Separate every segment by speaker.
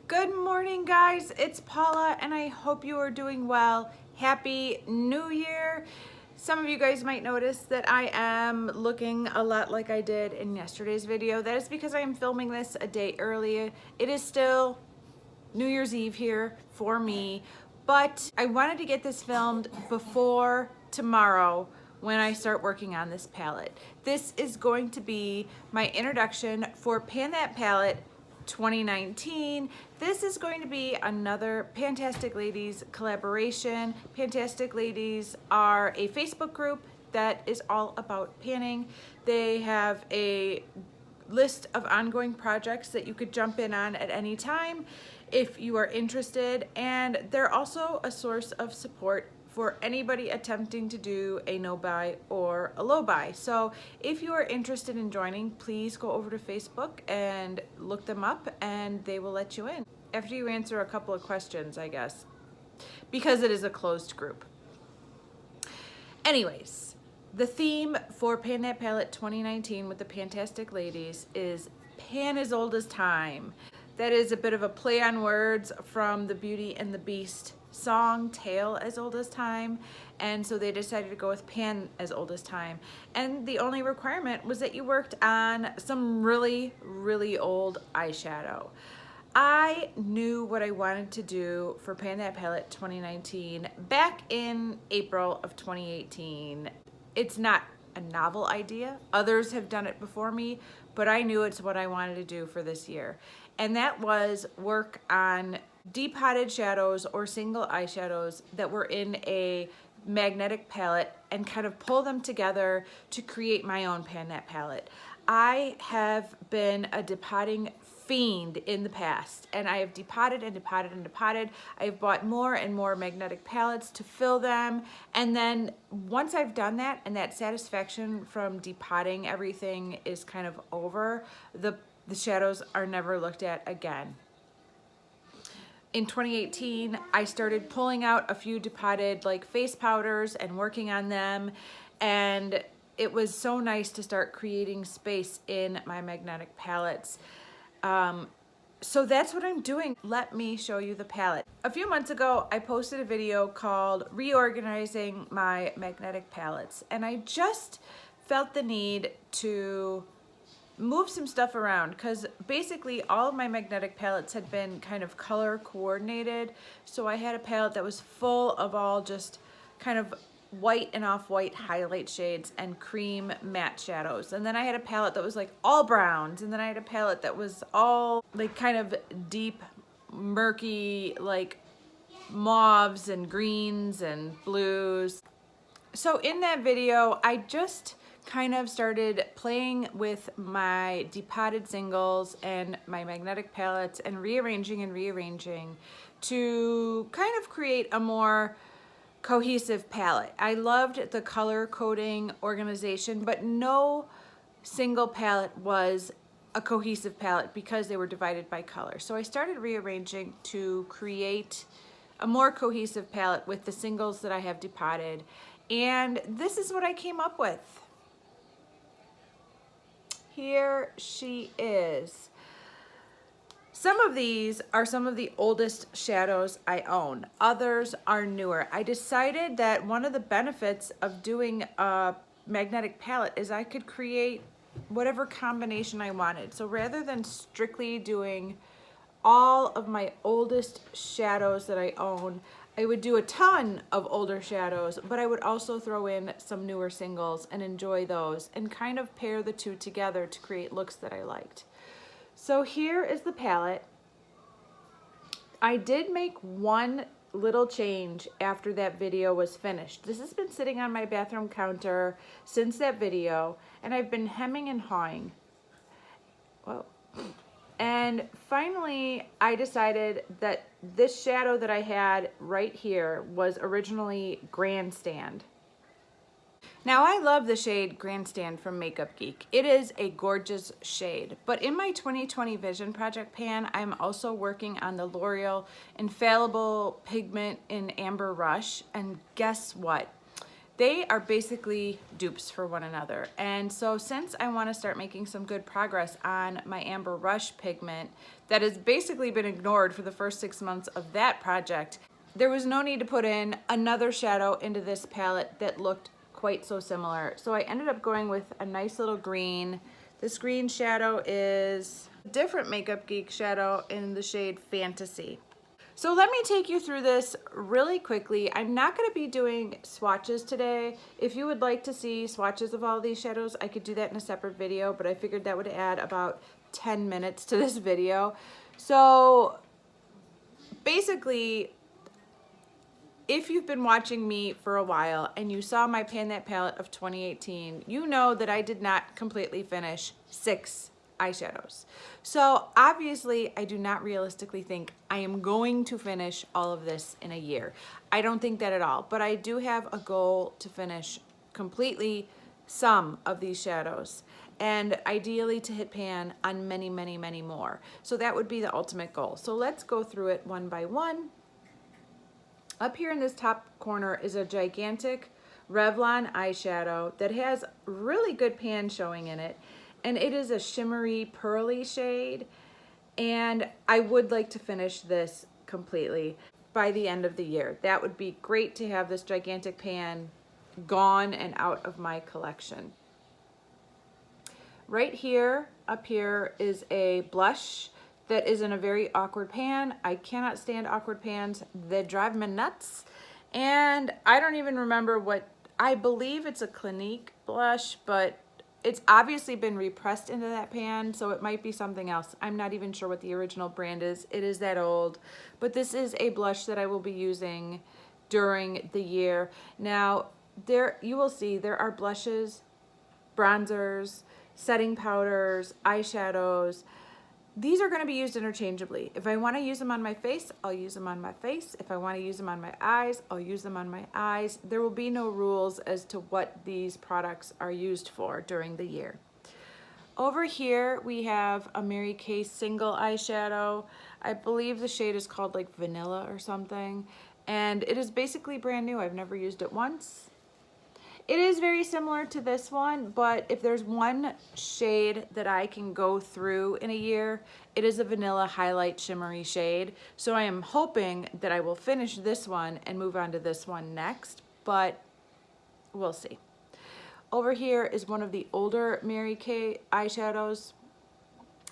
Speaker 1: Good morning, guys. It's Paula, and I hope you are doing well. Happy New Year. Some of you guys might notice that I am looking a lot like I did in yesterday's video. That is because I am filming this a day early. It is still New Year's Eve here for me, but I wanted to get this filmed before tomorrow when I start working on this palette. This is going to be my introduction for Pan That Palette 2019. This is going to be another Pantastic Ladies collaboration. Pantastic Ladies are a Facebook group that is all about panning. They have a list of ongoing projects that you could jump in on at any time if you are interested, and they're also a source of support for anybody attempting to do a no buy or a low buy. So if you are interested in joining, please go over to Facebook and look them up and they will let you in after you answer a couple of questions, I guess, because it is a closed group. Anyways, the theme for Pan That Palette 2019 with the Pantastic Ladies is Pan as Old as Time. That is a bit of a play on words from the Beauty and the Beast song, Tale as Old as Time. And so they decided to go with Pan as Old as Time. And the only requirement was that you worked on some really, really old eyeshadow. I knew what I wanted to do for Pan That Palette 2019 back in April of 2018. It's not a novel idea. Others have done it before me, but I knew it's what I wanted to do for this year. And that was work on depotted shadows or single eyeshadows that were in a magnetic palette and kind of pull them together to create my own Pan That palette. I have been a depotting fiend in the past, and I have depotted and depotted and depotted. I've bought more and more magnetic palettes to fill them, and then once I've done that and that satisfaction from depotting everything is kind of over, the shadows are never looked at again. In 2018, I started pulling out a few depotted like face powders and working on them, and it was so nice to start creating space in my magnetic palettes. So that's what I'm doing. Let me show you the palette. A few months ago, I posted a video called Reorganizing My Magnetic Palettes, and I just felt the need to move some stuff around because basically all of my magnetic palettes had been kind of color coordinated. So I had a palette that was full of all just kind of white and off-white highlight shades and cream matte shadows. And then I had a palette that was like all browns. And then I had a palette that was all like kind of deep, murky, like mauves and greens and blues. So in that video, I just kind of started playing with my depotted singles and my magnetic palettes and rearranging to kind of create a more cohesive palette. I loved the color coding organization, but no single palette was a cohesive palette because they were divided by color. So I started rearranging to create a more cohesive palette with the singles that I have depotted, and this is what I came up with. Here she is. Some of these are some of the oldest shadows I own. Others are newer. I decided that one of the benefits of doing a magnetic palette is I could create whatever combination I wanted. So rather than strictly doing all of my oldest shadows that I own, I would do a ton of older shadows, but I would also throw in some newer singles and enjoy those and kind of pair the two together to create looks that I liked. So here is the palette. I did make one little change after that video was finished. This has been sitting on my bathroom counter since that video, and I've been hemming and hawing. Whoa. And finally, I decided that this shadow that I had right here was originally Grandstand. Now, I love the shade Grandstand from Makeup Geek. It is a gorgeous shade, but in my 2020 Vision Project pan, I'm also working on the L'Oreal Infallible Pigment in Amber Rush, and guess what? They are basically dupes for one another. And so since I want to start making some good progress on my Amber Rush pigment, that has basically been ignored for the first 6 months of that project. There was no need to put in another shadow into this palette that looked quite so similar. So I ended up going with a nice little green. This green shadow is a different Makeup Geek shadow in the shade Fantasy. So let me take you through this really quickly. I'm not going to be doing swatches today. If you would like to see swatches of all these shadows, I could do that in a separate video, but I figured that would add about 10 minutes to this video. So basically, if you've been watching me for a while and you saw my Pan That palette of 2018, you know that I did not completely finish 6 eyeshadows. So obviously I do not realistically think I am going to finish all of this in a year. I don't think that at all, but I do have a goal to finish completely some of these shadows, and ideally to hit pan on many, many, many more. So that would be the ultimate goal. So let's go through it one by one. Up here in this top corner is a gigantic Revlon eyeshadow that has really good pan showing in it, and it is a shimmery pearly shade, and I would like to finish this completely by the end of the year. That would be great to have this gigantic pan gone and out of my collection. Right here, up here, is a blush that is in a very awkward pan. I cannot stand awkward pans. They drive me nuts. And I don't even remember what, I believe it's a Clinique blush, but it's obviously been repressed into that pan, so it might be something else. I'm not even sure what the original brand is. It is that old. But this is a blush that I will be using during the year. Now, there you will see there are blushes, bronzers, setting powders, eyeshadows. These are going to be used interchangeably. If I want to use them on my face, I'll use them on my face. If I want to use them on my eyes, I'll use them on my eyes. There will be no rules as to what these products are used for during the year. Over here, we have a Mary Kay single eyeshadow. I believe the shade is called like Vanilla or something. And it is basically brand new. I've never used it once. It is very similar to this one, but if there's one shade that I can go through in a year, it is a Vanilla Highlight Shimmery shade. So I am hoping that I will finish this one and move on to this one next, but we'll see. Over here is one of the older Mary Kay eyeshadows.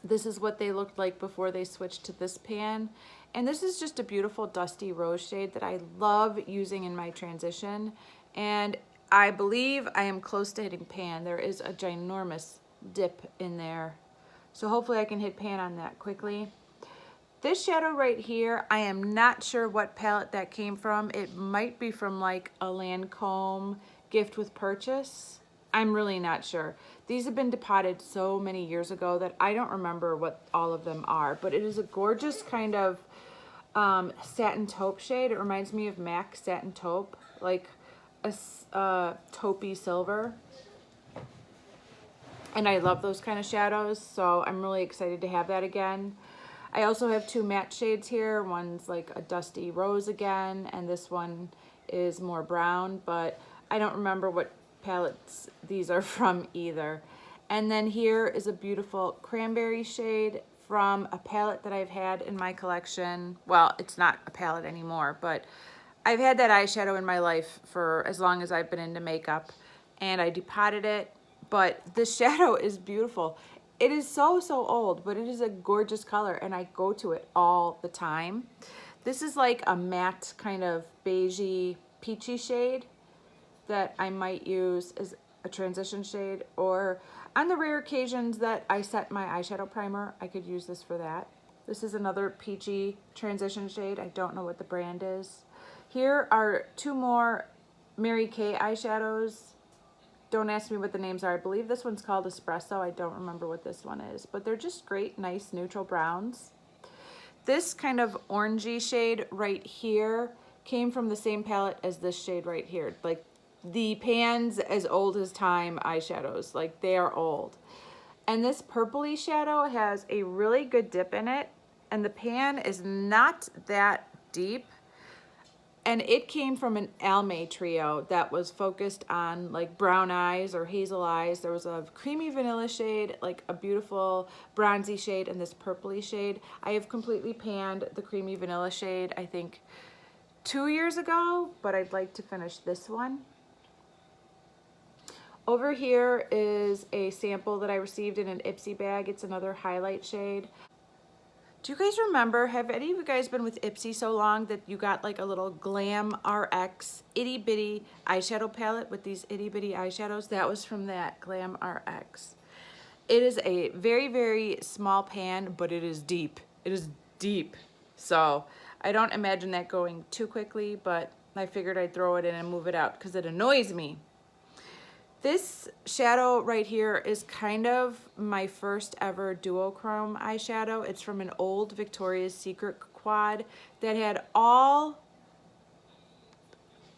Speaker 1: This is what they looked like before they switched to this pan. And this is just a beautiful dusty rose shade that I love using in my transition. And I believe I am close to hitting pan. There is a ginormous dip in there. So hopefully I can hit pan on that quickly. This shadow right here, I am not sure what palette that came from. It might be from like a Lancome gift with purchase. I'm really not sure. These have been depotted so many years ago that I don't remember what all of them are, but it is a gorgeous kind of satin taupe shade. It reminds me of MAC satin taupe, like a taupey silver, and I love those kind of shadows, so I'm really excited to have that again. I also have 2 matte shades here. One's like a dusty rose again, and this one is more brown, but I don't remember what palettes these are from either. And then here is a beautiful cranberry shade from a palette that I've had in my collection. Well, it's not a palette anymore, but I've had that eyeshadow in my life for as long as I've been into makeup, and I depotted it, but this shadow is beautiful. It is so old, but it is a gorgeous color, and I go to it all the time. This is like a matte kind of beigey, peachy shade that I might use as a transition shade, or on the rare occasions that I set my eyeshadow primer, I could use this for that. This is another peachy transition shade. I don't know what the brand is. Here are 2 more Mary Kay eyeshadows. Don't ask me what the names are. I believe this one's called Espresso. I don't remember what this one is, but they're just great, nice neutral browns. This kind of orangey shade right here came from the same palette as this shade right here. Like the pans as old as time eyeshadows, like they are old. And this purpley shadow has a really good dip in it, and the pan is not that deep. And it came from an Almay trio that was focused on like brown eyes or hazel eyes. There was a creamy vanilla shade, like a beautiful bronzy shade, and this purpley shade. I have completely panned the creamy vanilla shade, I think 2 years ago, but I'd like to finish this one. Over here is a sample that I received in an Ipsy bag. It's another highlight shade. Do you guys remember, have any of you guys been with Ipsy so long that you got like a little Glam RX itty bitty eyeshadow palette with these itty bitty eyeshadows? That was from that Glam RX. It is a very, very small pan, but it is deep. It is deep. So I don't imagine that going too quickly, but I figured I'd throw it in and move it out because it annoys me. This shadow right here is kind of my first ever duochrome eyeshadow. It's from an old Victoria's Secret quad that had all,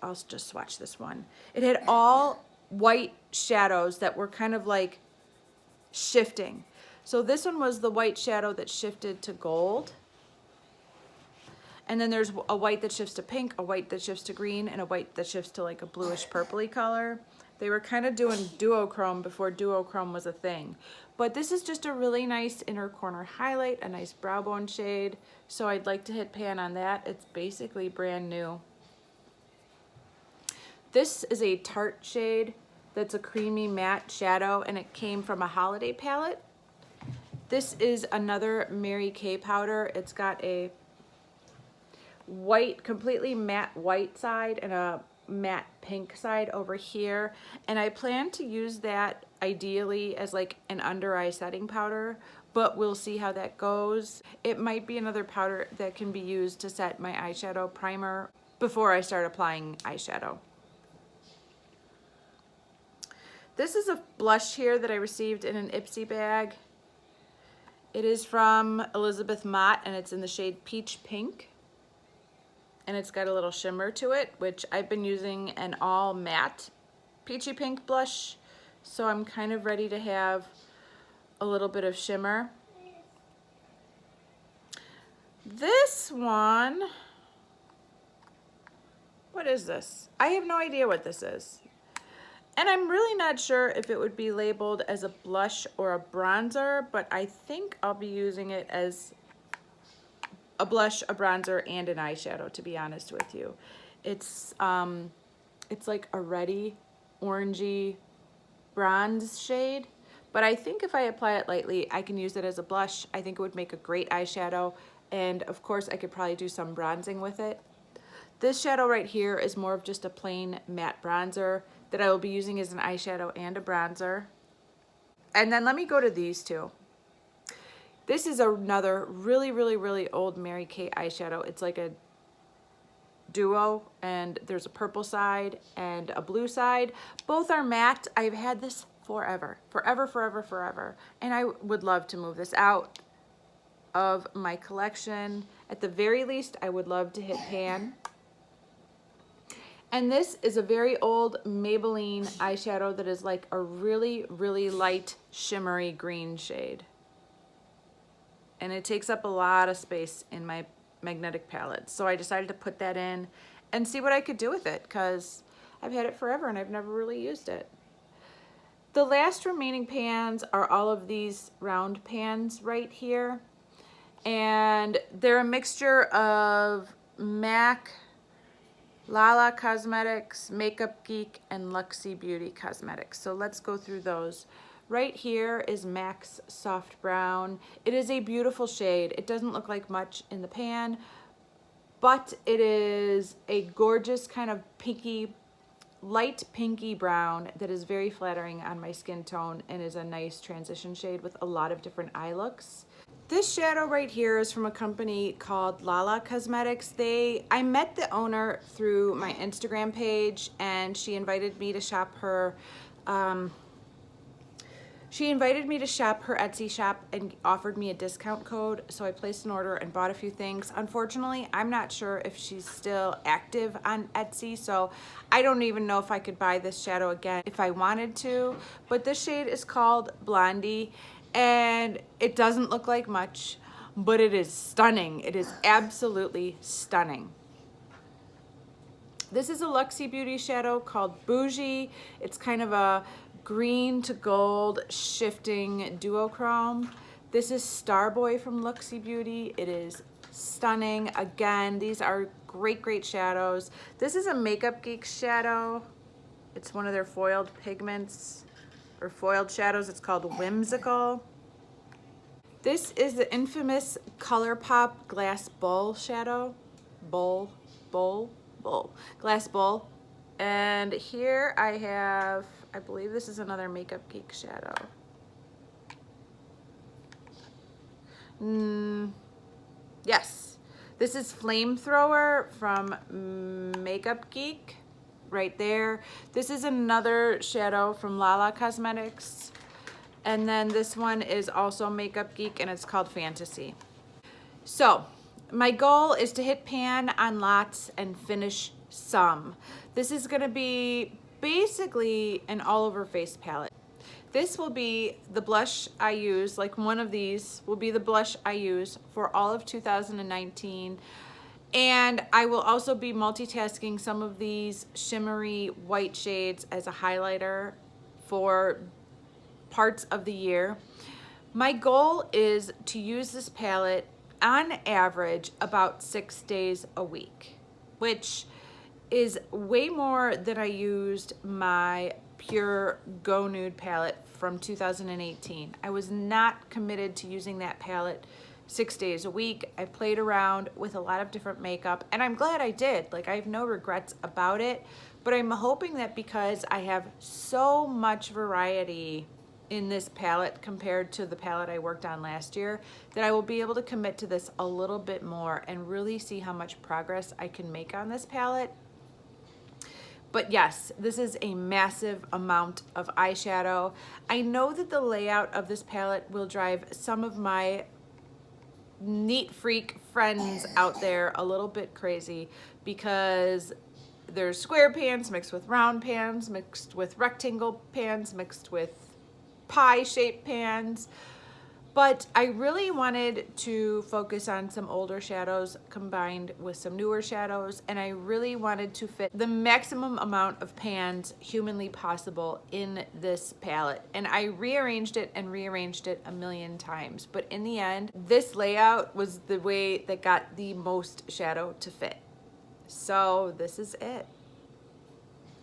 Speaker 1: I'll just swatch this one. It had all white shadows that were kind of like shifting. So this one was the white shadow that shifted to gold. And then there's a white that shifts to pink, a white that shifts to green, and a white that shifts to like a bluish purpley color. They were kind of doing duochrome before duochrome was a thing. But this is just a really nice inner corner highlight, a nice brow bone shade. So I'd like to hit pan on that. It's basically brand new. This is a Tarte shade that's a creamy matte shadow, and it came from a holiday palette. This is another Mary Kay powder. It's got a white, completely matte white side and a matte pink side over here, and I plan to use that ideally as like an under eye setting powder, but we'll see how that goes. It might be another powder that can be used to set my eyeshadow primer before I start applying eyeshadow. This is a blush here that I received in an Ipsy bag. It is from Elizabeth Mott, and it's in the shade Peach Pink. And it's got a little shimmer to it, which I've been using an all matte peachy pink blush, so I'm kind of ready to have a little bit of shimmer. This one, what is this? I have no idea what this is. And I'm really not sure if it would be labeled as a blush or a bronzer, but I think I'll be using it as a blush, a bronzer, and an eyeshadow, to be honest with you. It's like a reddy, orangey bronze shade, but I think if I apply it lightly, I can use it as a blush. I think it would make a great eyeshadow, and of course I could probably do some bronzing with it. This shadow right here is more of just a plain matte bronzer that I will be using as an eyeshadow and a bronzer. And then let me go to these two. This is another really, really, really old Mary Kay eyeshadow. It's like a duo, and there's a purple side and a blue side. Both are matte. I've had this forever, forever, forever, forever. And I would love to move this out of my collection. At the very least, I would love to hit pan. And this is a very old Maybelline eyeshadow that is like a really, really light, shimmery green shade. And it takes up a lot of space in my magnetic palette. So I decided to put that in and see what I could do with it, because I've had it forever and I've never really used it. The last remaining pans are all of these round pans right here. And they're a mixture of MAC, Lala Cosmetics, Makeup Geek, and Luxie Beauty Cosmetics. So let's go through those. Right here is MAC's Soft Brown. It is a beautiful shade. It doesn't look like much in the pan, but it is a gorgeous kind of pinky, light pinky brown that is very flattering on my skin tone and is a nice transition shade with a lot of different eye looks. This shadow right here is from a company called Lala Cosmetics. I met the owner through my Instagram page, and she invited me to shop her Etsy shop and offered me a discount code, so I placed an order and bought a few things. Unfortunately, I'm not sure if she's still active on Etsy, so I don't even know if I could buy this shadow again if I wanted to, but this shade is called Blondie, and it doesn't look like much, but it is stunning. It is absolutely stunning. This is a Luxie Beauty shadow called Bougie. It's kind of a green to gold shifting duochrome. This is Starboy from Luxie Beauty. It is stunning. Again, these are great shadows. This is a Makeup Geek shadow. It's one of their foiled pigments or foiled shadows. It's called Whimsical. This is the infamous ColourPop Glass Bowl shadow. Glass bowl. And here I have, I believe this is another Makeup Geek shadow. Yes, this is Flamethrower from Makeup Geek, right there. This is another shadow from Lala Cosmetics. And then this one is also Makeup Geek, and it's called Fantasy. So my goal is to hit pan on lots and finish some. This is gonna be basically an all over face palette. This will be the blush I use, like one of these will be the blush I use for all of 2019. And I will also be multitasking some of these shimmery white shades as a highlighter for parts of the year. My goal is to use this palette on average about 6 days a week, which is way more than I used my pure Go Nude palette from 2018. I was not committed to using that palette 6 days a week. I played around with a lot of different makeup, and I'm glad I did. Like, I have no regrets about it, but I'm hoping that because I have so much variety in this palette compared to the palette I worked on last year, that I will be able to commit to this a little bit more and really see how much progress I can make on this palette. But yes, this is a massive amount of eyeshadow. I know that the layout of this palette will drive some of my neat freak friends out there a little bit crazy, because there's square pans mixed with round pans, mixed with rectangle pans, mixed with pie-shaped pans. But I really wanted to focus on some older shadows combined with some newer shadows, and I really wanted to fit the maximum amount of pans humanly possible in this palette. And I rearranged it and rearranged it a million times, but in the end, this layout was the way that got the most shadow to fit. So this is it.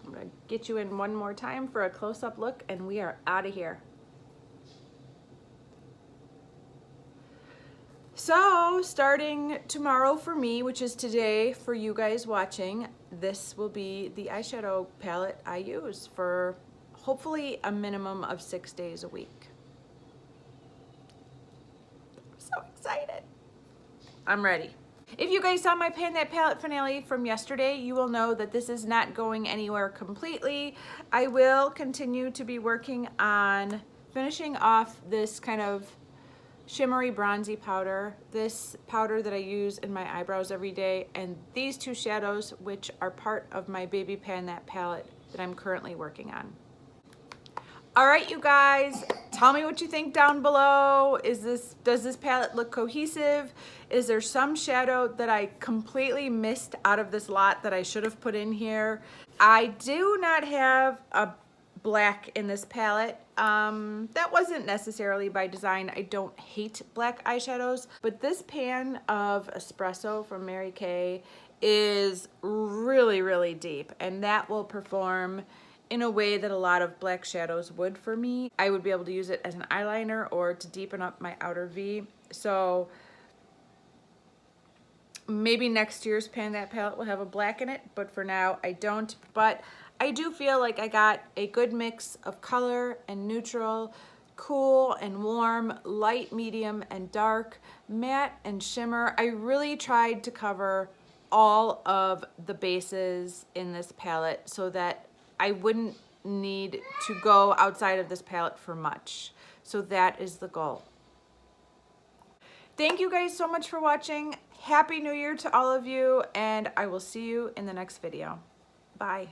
Speaker 1: I'm gonna get you in one more time for a close-up look, and we are out of here. So starting tomorrow for me, which is today for you guys watching, this will be the eyeshadow palette I use for hopefully a minimum of 6 days a week. I'm so excited. I'm ready. If you guys saw my Pan That Palette finale from yesterday, you will know that this is not going anywhere completely. I will continue to be working on finishing off this kind of shimmery bronzy powder, this powder that I use in my eyebrows every day, and these two shadows, which are part of my Baby Pan That palette that I'm currently working on. All right, you guys, tell me what you think down below. Does this palette look cohesive? Is there some shadow that I completely missed out of this lot that I should have put in here? I do not have a black in this palette. That wasn't necessarily by design. I don't hate black eyeshadows, but this pan of Espresso from Mary Kay is really deep, and that will perform in a way that a lot of black shadows would for me. I would be able to use it as an eyeliner or to deepen up my outer V. So maybe next year's Pan That palette will have a black in it, but for now I don't. But I do feel like I got a good mix of color and neutral, cool and warm, light, medium and dark, matte and shimmer. I really tried to cover all of the bases in this palette so that I wouldn't need to go outside of this palette for much. So that is the goal. Thank you guys so much for watching. Happy New Year to all of you, and I will see you in the next video. Bye.